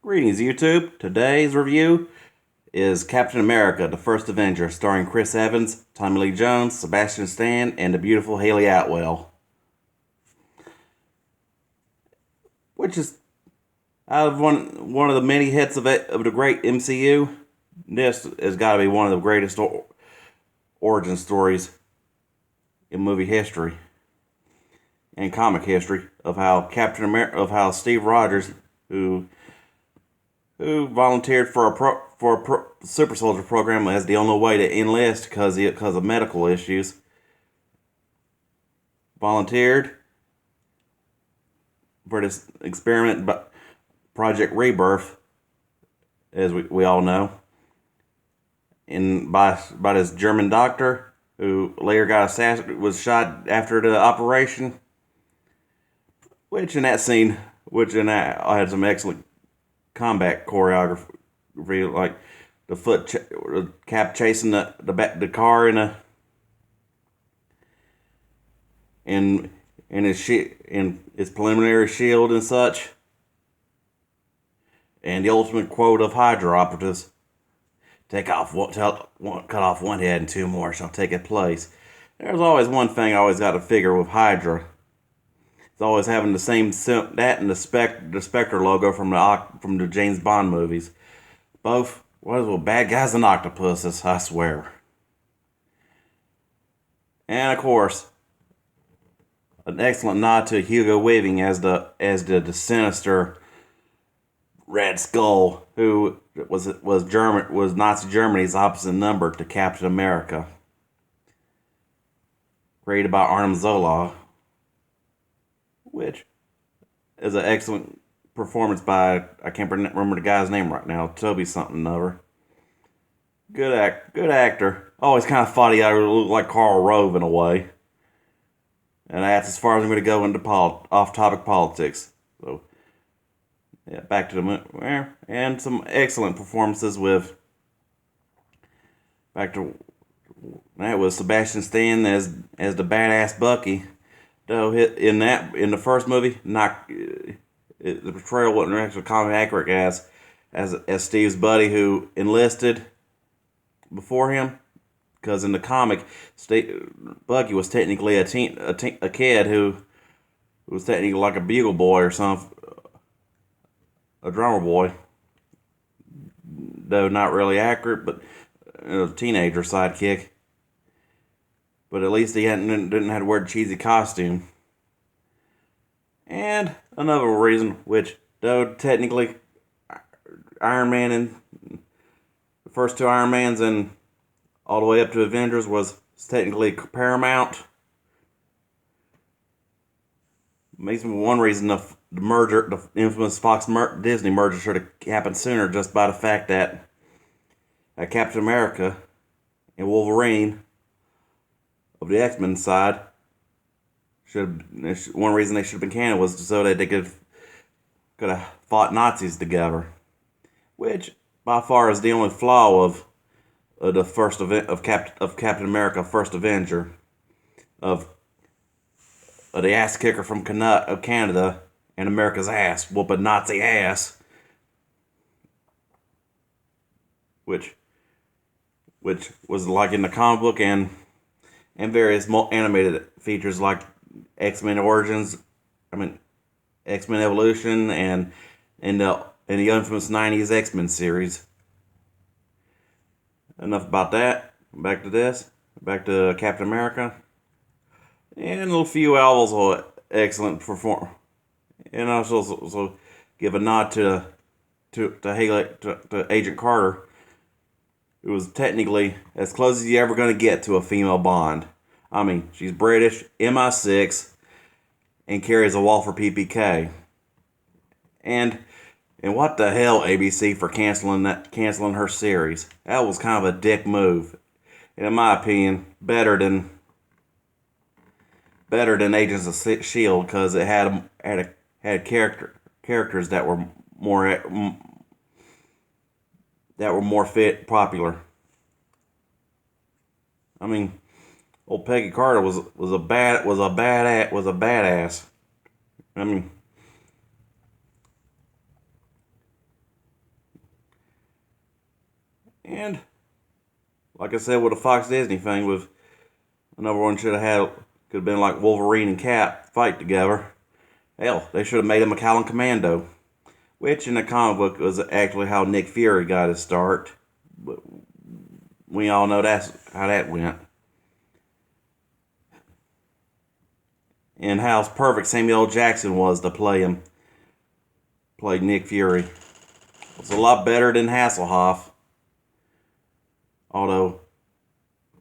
Greetings, YouTube. Today's review is Captain America, the First Avenger, starring Chris Evans, Tommy Lee Jones, Sebastian Stan, and the beautiful Haley Atwell. Which is, out of one of the many hits of the great MCU, this has got to be one of the greatest origin stories in movie history and comic history of how Steve Rogers, who volunteered for a super soldier program as the only way to enlist because of medical issues. Volunteered for this experiment, Project Rebirth, as we all know, by this German doctor who later was shot after the operation. Which in that scene, I had some excellent combat choreography, like the Cap chasing the car in his preliminary shield and such, and the ultimate quote of Hydra operatives: cut off one head and two more shall take its place. There's always one thing I always got to figure with Hydra. It's always having the same that and the Spectre logo from the James Bond movies. Both bad guys and octopuses, I swear. And of course, an excellent nod to Hugo Weaving as the sinister Red Skull, who was Nazi Germany's opposite number to Captain America, created by Arnim Zola, which is an excellent performance by, I can't remember the guy's name right now, Toby something over. Good actor. Always kind of thought he looked like Karl Rove in a way. And that's as far as I'm going to go into off-topic politics. So, yeah, back to the and some excellent performances that was Sebastian Stan as the badass Bucky. Though in the first movie, the portrayal wasn't actually comic accurate as Steve's buddy who enlisted before him, because in the comic, Bucky was technically a kid who was technically like a bugle boy or something, a drummer boy, though not really accurate, but a teenager sidekick. But at least he didn't have to wear a cheesy costume. And another reason, which, though technically Iron Man and the first two Iron Mans and all the way up to Avengers was technically Paramount. Makes me one reason the infamous Fox Disney merger should have happened sooner, just by the fact that Captain America and Wolverine of the X-Men side one reason they should have been canon was so that they could have fought Nazis together, which by far is the only flaw of the first event of Captain America, First Avenger, of the ass kicker from Canada and America's ass whooping Nazi ass, which was like in the comic book and various animated features like X-Men Origins, X-Men Evolution, and the infamous 90s X-Men series. Enough about that. Back to Captain America. And a few albums excellent perform. And also give a nod to Agent Carter, who was technically as close as you're ever going to get to a female Bond. She's British, MI6, and carries a Walther PPK. And what the hell, ABC, for canceling her series? That was kind of a dick move. And in my opinion, better than Agents of S.H.I.E.L.D. because it had characters that were more popular. Old Peggy Carter was a badass. And like I said, with the Fox Disney thing, with another one could have been like Wolverine and Cap fight together. Hell, they should have made him a Macallan Commando, which in the comic book was actually how Nick Fury got his start. But we all know that's how that went. And how perfect Samuel L. Jackson was to play Nick Fury. It's a lot better than Hasselhoff. Although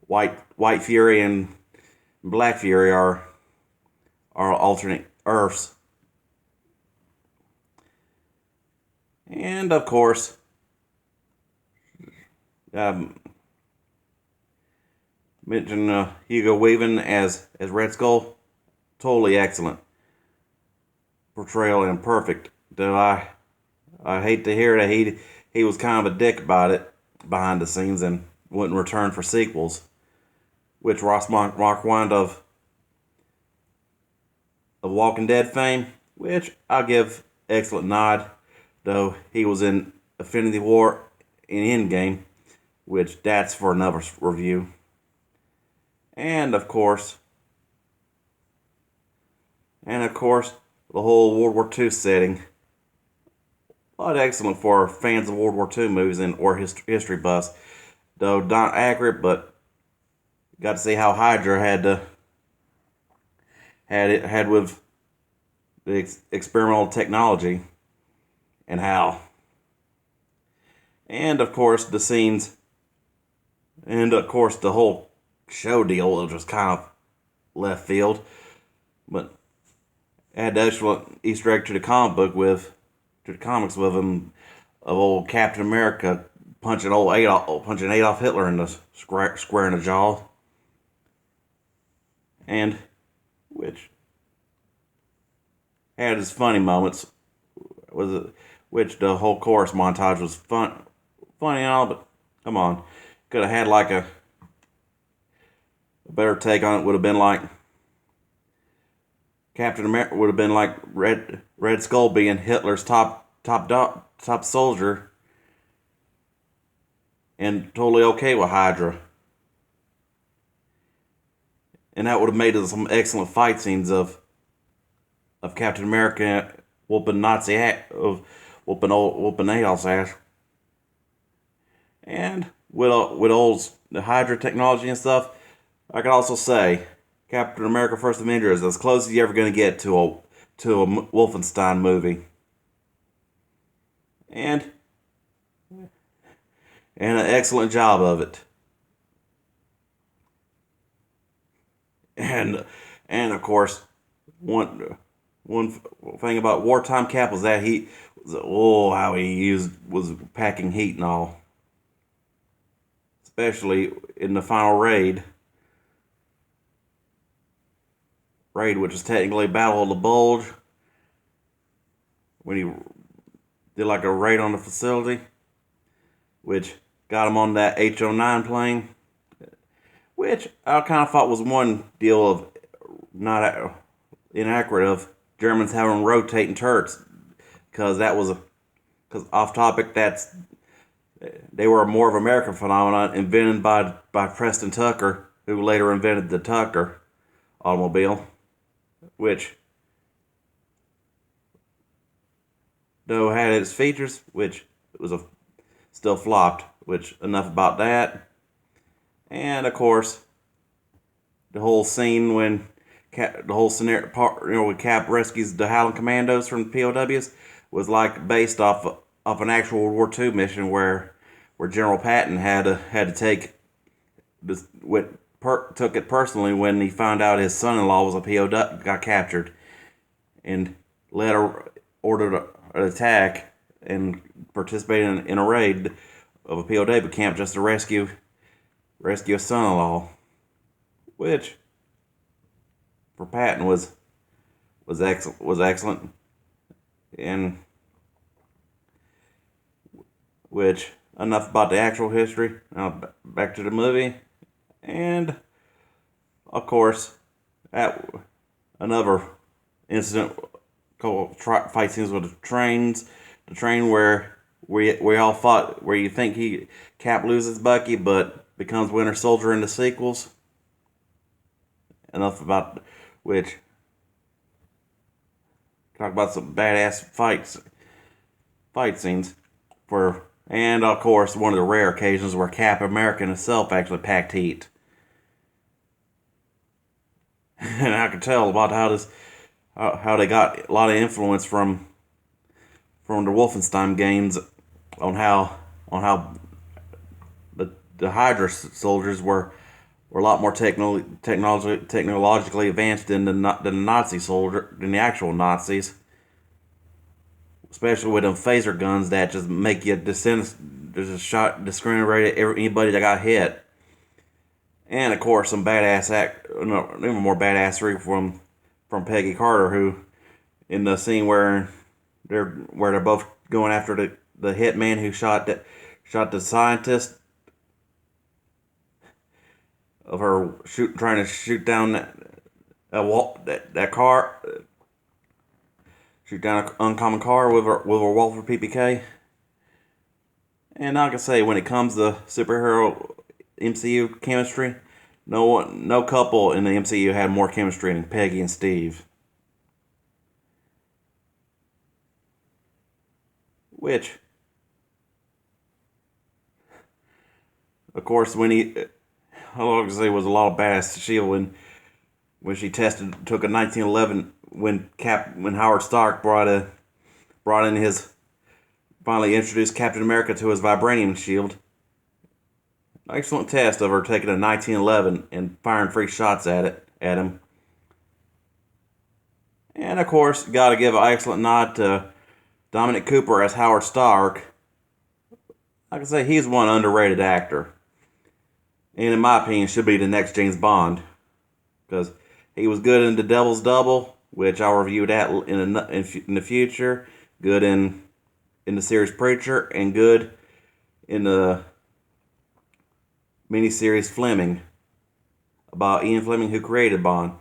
White Fury and Black Fury are alternate Earths. And of course, mention Hugo Weaving as Red Skull. Totally excellent portrayal and perfect. Though I hate to hear that he was kind of a dick about it behind the scenes and wouldn't return for sequels, which Ross Marquand of Walking Dead fame, which I'll give excellent nod, though he was in Infinity War in Endgame, which that's for another review. And of course, the whole World War II setting. A lot excellent for fans of World War II movies or history buffs. Though not accurate, but got to see how Hydra had with the experimental technology and how. And of course the scenes, and of course the whole show deal was just kind of left field, but had the excellent Easter egg to the comics with him of old Captain America punching Adolf Hitler in the square in the jaw, and which had its funny moments. Which the whole chorus montage was funny and all, but come on, could have had like a better take on it. Would have been like Captain America would have been like Red Skull being Hitler's top soldier, and totally okay with Hydra. And that would have made some excellent fight scenes of Captain America whooping whooping Adolf's ass. And with the Hydra technology and stuff, I could also say Captain America: First Avenger is as close as you're ever going to get to a Wolfenstein movie. And an excellent job of it. And of course, one thing about wartime Cap was that how he was packing heat and all, especially in the final raid, which was technically Battle of the Bulge, when he did like a raid on the facility, which got him on that HO9 plane, which I kind of thought was one deal of not inaccurate of Germans having rotating turrets, because off topic, they were more of an American phenomenon invented by Preston Tucker, who later invented the Tucker automobile, which though had its features, which was still flopped. Which enough about that. And of course, the whole scene when when Cap rescues the Howling Commandos from the POWs was like based off an actual World War II mission where General Patton had to take this took it personally when he found out his son-in-law was a POW, got captured, and ordered an attack and participated in a raid of a POW camp just to rescue a son-in-law, which for Patton was excellent, and which enough about the actual history. Now back to the movie, and of course, another incident called fight scenes with the train where we all fought, where you think Cap loses Bucky, but becomes Winter Soldier in the sequels. Enough about which. Talk about some badass fight scenes and of course one of the rare occasions where Cap America himself actually packed heat. And I could tell about how they got a lot of influence from the Wolfenstein games on how the Hydra soldiers were a lot more technologically advanced than the actual Nazis, especially with them phaser guns that just make you discriminate anybody that got hit. And of course, some even more badassery from Peggy Carter, who in the scene where they're both going after the hitman who shot the scientist, of her trying to shoot down that car, shoot down an uncommon car with her Walther PPK. And like I say, when it comes to superhero MCU chemistry, no couple in the MCU had more chemistry than Peggy and Steve. Which, of course, like I say, was a lot of badass shit when she took a 1911 when Howard Stark finally introduced Captain America to his vibranium shield. Excellent test of her taking a 1911 and firing 3 shots at him. And of course, got to give an excellent nod to Dominic Cooper as Howard Stark. Like I say, he's one underrated actor, and in my opinion, should be the next James Bond, because he was good in The Devil's Double, which I'll review that in the future. Good in the series Preacher, and good in the miniseries Fleming, about Ian Fleming, who created Bond.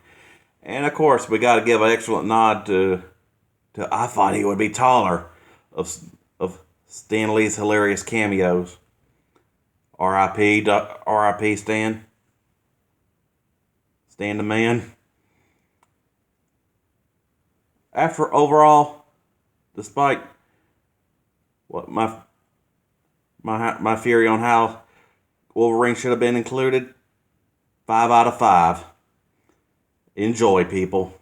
And of course, we got to give an excellent nod to I thought he would be taller, of Stan Lee's hilarious cameos. R.I.P. Stan. Stan the man. Overall, despite what my theory on how Wolverine should have been included, 5 out of 5. Enjoy, people.